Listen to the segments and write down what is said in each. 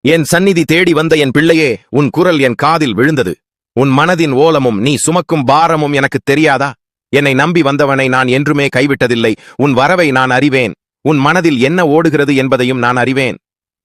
என் சந்நிதி தேடி வந்த என் பிள்ளையே, உன் குரல் என் காதில் விழுந்தது. உன் மனதின் ஓலமும் நீ சுமக்கும் பாரமும் எனக்கு தெரியாதா? என்னை நம்பி வந்தவனை நான் என்றுமே கைவிட்டதில்லை. உன் வரவை நான் அறிவேன். உன் மனதில் என்ன ஓடுகிறது என்பதையும் நான் அறிவேன்.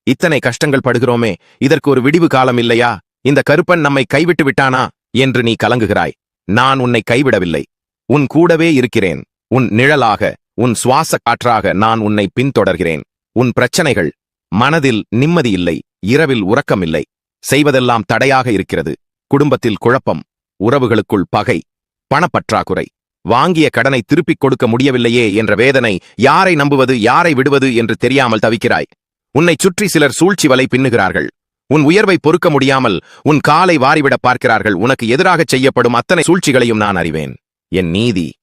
இத்தனை கஷ்டங்கள் படுகிறோமே, இதற்கு ஒரு விடிவு காலம் இல்லையா? இந்த கருப்பன் நம்மை கைவிட்டு விட்டானா என்று நீ கலங்குகிறாய். நான் உன்னை கைவிடவில்லை. உன் கூடவே இருக்கிறேன். உன் நிழலாக, உன் சுவாச காற்றாக நான் உன்னை பின்தொடர்கிறேன். உன் பிரச்சனைகள், மனதில் நிம்மதி இல்லை, இரவில் உறக்கமில்லை, செய்வதெல்லாம் தடையாக இருக்கிறது. குடும்பத்தில் குழப்பம், உறவுகளுக்குள் பகை, பணப்பற்றாக்குறை, வாங்கிய கடனை திருப்பிக் கொடுக்க முடியவில்லையே என்ற வேதனை, யாரை நம்புவது யாரை விடுவது என்று தெரியாமல் தவிக்கிறாய். உன்னை சுற்றி சிலர் சூழ்ச்சி வலை பின்னுகிறார்கள். உன் உயர்வை பொறுக்க முடியாமல் உன் காலை வாரிவிட பார்க்கிறார்கள். உனக்கு எதிராக செய்யப்படும் அத்தனை சூழ்ச்சிகளையும் நான் அறிவேன். என் நீதி,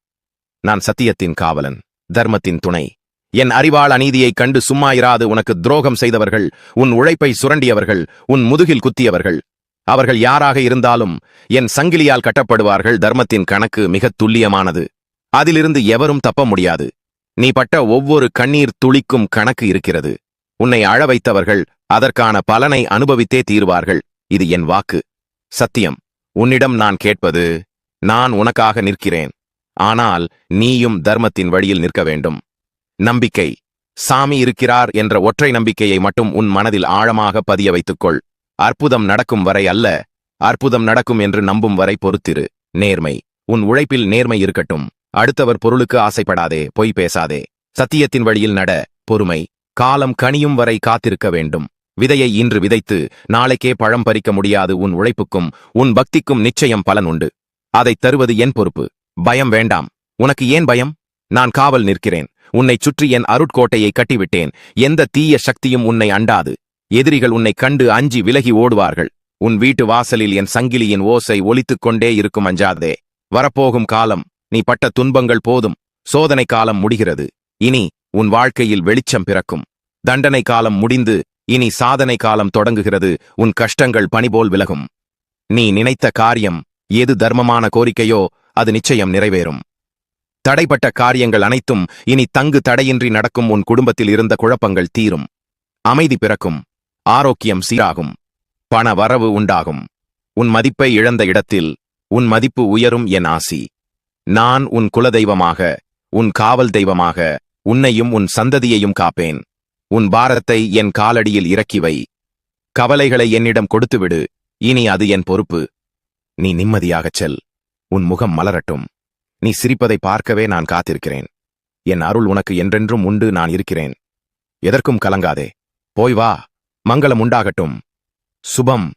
நான் சத்தியத்தின் காவலன், தர்மத்தின் துணை. என் அறிவாள் அநீதியைக் கண்டு சும்மா இராது. உனக்கு துரோகம் செய்தவர்கள், உன் உழைப்பை சுரண்டியவர்கள், உன் முதுகில் குத்தியவர்கள், அவர்கள் யாராக இருந்தாலும் என் சங்கிலியால் கட்டப்படுவார்கள். தர்மத்தின் கணக்கு மிகத் துல்லியமானது. அதிலிருந்து எவரும் தப்ப முடியாது. நீ பட்ட ஒவ்வொரு கண்ணீர் துளிக்கும் கணக்கு இருக்கிறது. உன்னை அழ வைத்தவர்கள் அதற்கான பலனை அனுபவித்தே தீர்வார்கள். இது என் வாக்கு, சத்தியம். உன்னிடம் நான் கேட்பது, நான் உனக்காக நிற்கிறேன். ஆனால் நீயும் தர்மத்தின் வழியில் நிற்க வேண்டும். நம்பிக்கை, சாமி இருக்கிறார் என்ற ஒற்றை நம்பிக்கையை மட்டும் உன் மனதில் ஆழமாக பதிய வைத்துக்கொள். அற்புதம் நடக்கும் வரை அல்ல, அற்புதம் நடக்கும் என்று நம்பும் வரை பொறுத்திரு. நேர்மை, உன் உழைப்பில் நேர்மை இருக்கட்டும். அடுத்தவர் பொருளுக்கு ஆசைப்படாதே, பொய் பேசாதே. சத்தியத்தின் வழியில் நட. பொறுமை, காலம் கனியும் வரை காத்திருக்க வேண்டும். விதையை இன்று விதைத்து நாளைக்கே பழம் பறிக்க முடியாது. உன் உழைப்புக்கும் உன் பக்திக்கும் நிச்சயம் பலன் உண்டு. அதைத் தருவது என் பொறுப்பு. பயம் வேண்டாம். உனக்கு ஏன் பயம்? நான் காவல் நிற்கிறேன். உன்னை சுற்றி என் அருட்கோட்டையை கட்டிவிட்டேன். எந்த தீய சக்தியும் உன்னை அண்டாது. எதிரிகள் உன்னை கண்டு அஞ்சி விலகி ஓடுவார்கள். உன் வீட்டு வாசலில் என் சங்கிலியின் ஓசை ஒலித்துக் கொண்டே இருக்கும். அஞ்சாதே. வரப்போகும் காலம், நீ பட்ட துன்பங்கள் போதும். சோதனை காலம் முடிகிறது. இனி உன் வாழ்க்கையில் வெளிச்சம் பிறக்கும். தண்டனை காலம் முடிந்து இனி சாதனை காலம் தொடங்குகிறது. உன் கஷ்டங்கள் பனிபோல் விலகும். நீ நினைத்த காரியம், எது தர்மமான கோரிக்கையோ அது நிச்சயம் நிறைவேறும். தடைப்பட்ட காரியங்கள் அனைத்தும் இனி தங்கு தடையின்றி நடக்கும். உன் குடும்பத்தில் இருந்த குழப்பங்கள் தீரும். அமைதி பிறக்கும். ஆரோக்கியம் சீராகும். பண வரவு உண்டாகும். உன் மதிப்பை இழந்த இடத்தில் உன் மதிப்பு உயரும். என் ஆசி. நான் உன் குலதெய்வமாக, உன் காவல் தெய்வமாக உன்னையும் உன் சந்ததியையும் காப்பேன். உன் பாரத்தை என் காலடியில் இறக்கி வை. கவலைகளை என்னிடம் கொடுத்துவிடு. இனி அது என் பொறுப்பு. நீ நிம்மதியாகச் செல். உன் முகம் மலரட்டும். நீ சிரிப்பதை பார்க்கவே நான் காத்திருக்கிறேன். என் அருள் உனக்கு என்றென்றும் உண்டு. நான் இருக்கிறேன். எதற்கும் கலங்காதே. போய் வா. மங்களம் உண்டாகட்டும். சுபம்.